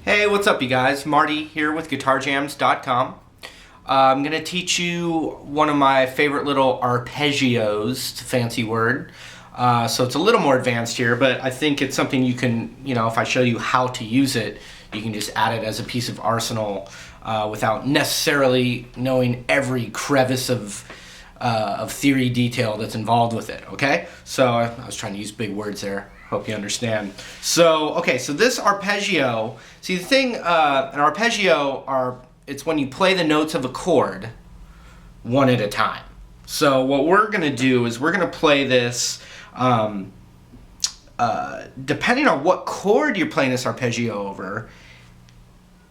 Hey, what's up you guys? Marty here with GuitarJamz.com. I'm going to teach you one of my favorite little arpeggios, it's a fancy word. So it's a little more advanced here, but I think it's something you can, if I show you how to use it, you can just add it as a piece of arsenal without necessarily knowing every crevice of theory detail that's involved with it, okay? So I was trying to use big words there. Hope you understand. So, okay, so this arpeggio, see the thing, an arpeggio it's when you play the notes of a chord one at a time. So what we're gonna do is we're gonna play this, depending on what chord you're playing this arpeggio over,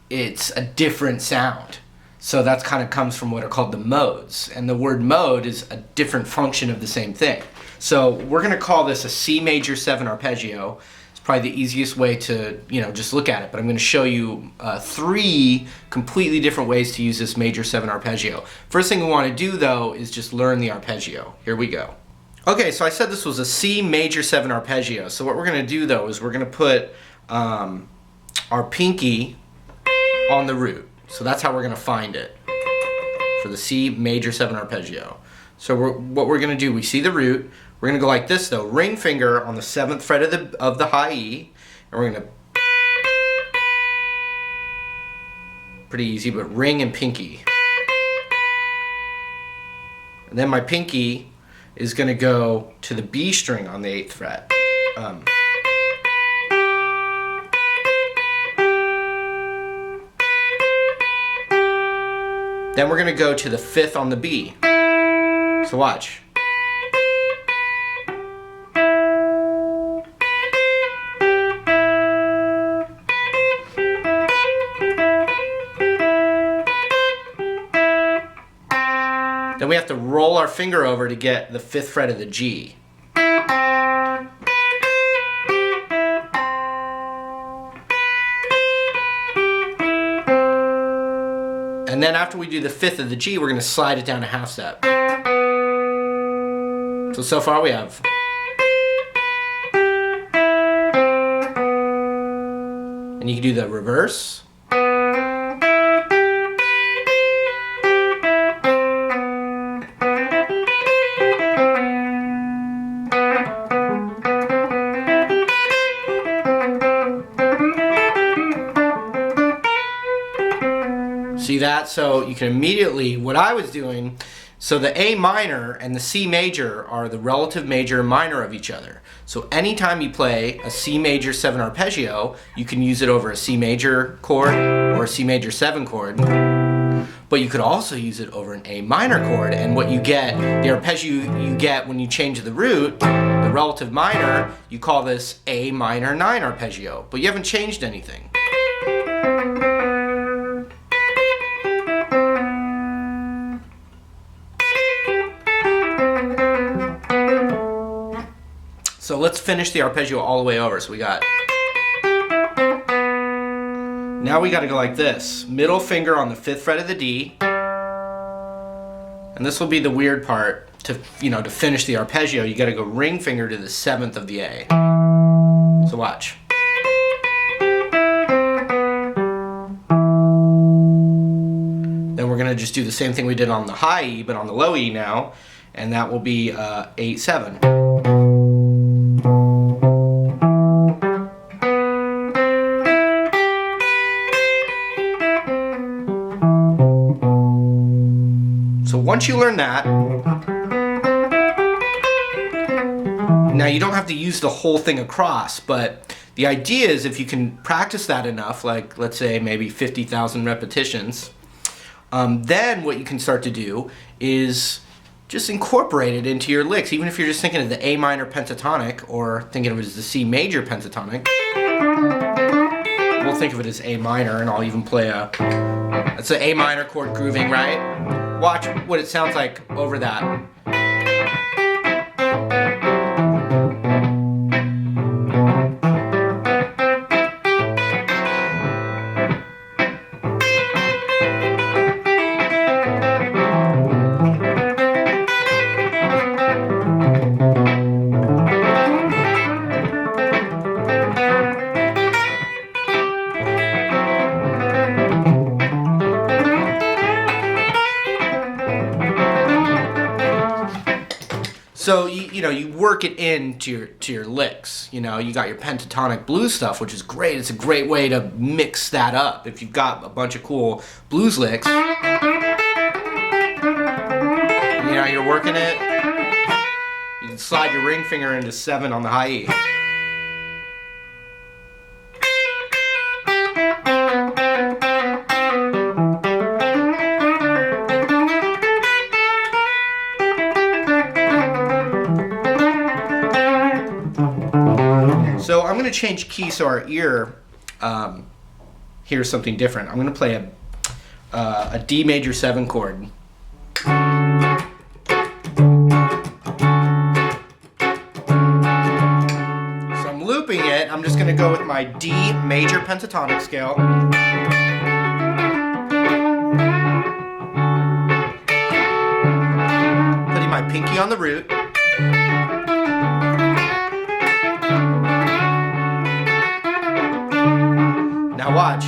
it's a different sound. So that's kind of comes from what are called the modes. And the word mode is a different function of the same thing. So we're going to call this a Cmaj7 Arpeggio. It's probably the easiest way to, just look at it. But I'm going to show you 3 completely different ways to use this major 7 arpeggio. First thing we want to do, though, is just learn the arpeggio. Here we go. Okay, so I said this was a C major 7 arpeggio. So what we're going to do, though, is we're going to put our pinky on the root. So that's how we're going to find it for the C major 7 arpeggio. So what we're going to do, we see the root. We're going to go like this though, ring finger on the 7th fret of the high E, and we're going to, pretty easy, but ring and pinky. And then my pinky is going to go to the B string on the 8th fret. Then we're going to go to the 5th on the B. So watch. Then we have to roll our finger over to get the 5th fret of the G. And then after we do the 5th of the G, we're going to slide it down a half step. So far we have. And you can do the reverse. See that? So you can immediately, what I was doing, so the A minor and the C major are the relative major and minor of each other. So anytime you play a C major 7 arpeggio, you can use it over a C major chord or a C major 7 chord. But you could also use it over an A minor chord, and what you get, the arpeggio you get when you change the root, the relative minor, you call this A minor 9 arpeggio, but you haven't changed anything. So let's finish the arpeggio all the way over. So we got, now we got to go like this. Middle finger on the 5th fret of the D. And this will be the weird part. To finish the arpeggio, you got to go ring finger to the 7th of the A. So watch. Then we're going to just do the same thing we did on the high E, but on the low E now. And that will be 8-7. So once you learn that, now you don't have to use the whole thing across, but the idea is if you can practice that enough, like let's say maybe 50,000 repetitions, then what you can start to do is just incorporate it into your licks, even if you're just thinking of the A minor pentatonic or thinking of it as the C major pentatonic. We'll think of it as A minor, and I'll even play it's an A minor chord grooving, right? Watch what it sounds like over that. you work it into your licks. You got your pentatonic blues stuff, which is great. It's a great way to mix that up. If you've got a bunch of cool blues licks, you're working it. You can slide your ring finger into 7 on the high E. So I'm going to change key so our ear hears something different. I'm going to play a D major 7 chord. So I'm looping it. I'm just going to go with my D major pentatonic scale. Putting my pinky on the root. Now watch.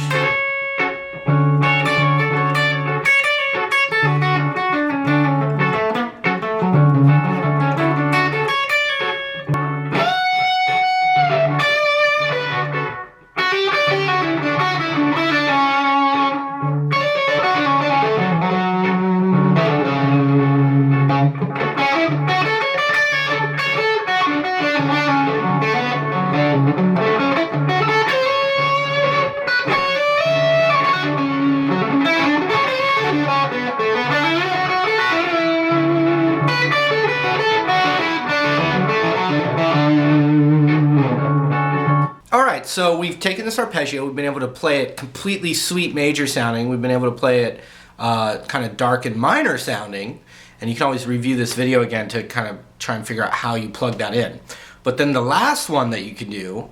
So we've taken this arpeggio, we've been able to play it completely sweet major sounding, we've been able to play it kind of dark and minor sounding, and you can always review this video again to kind of try and figure out how you plug that in. But then the last one that you can do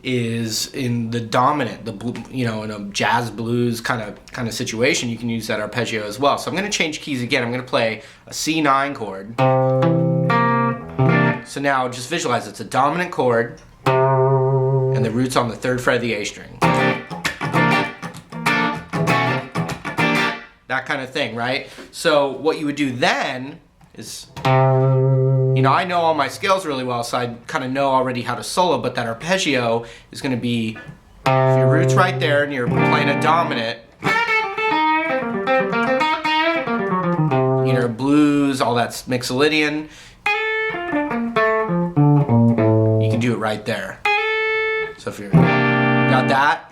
is in the dominant, in a jazz blues kind of situation, you can use that arpeggio as well. So I'm going to change keys again. I'm going to play a C9 chord. So now just visualize it's a dominant chord, and the root's on the 3rd fret of the A string. That kind of thing, right? So what you would do then is, I know all my scales really well, so I kind of know already how to solo, but that arpeggio is going to be, if your root's right there and you're playing a dominant, blues, all that Mixolydian, you can do it right there. So if you're got that,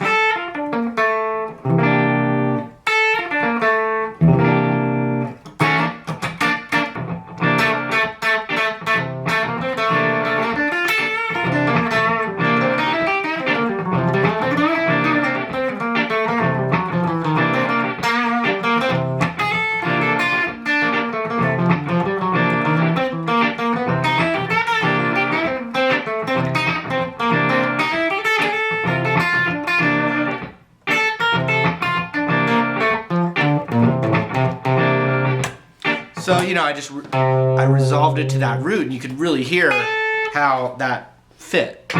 so I resolved it to that root, and you could really hear how that fit.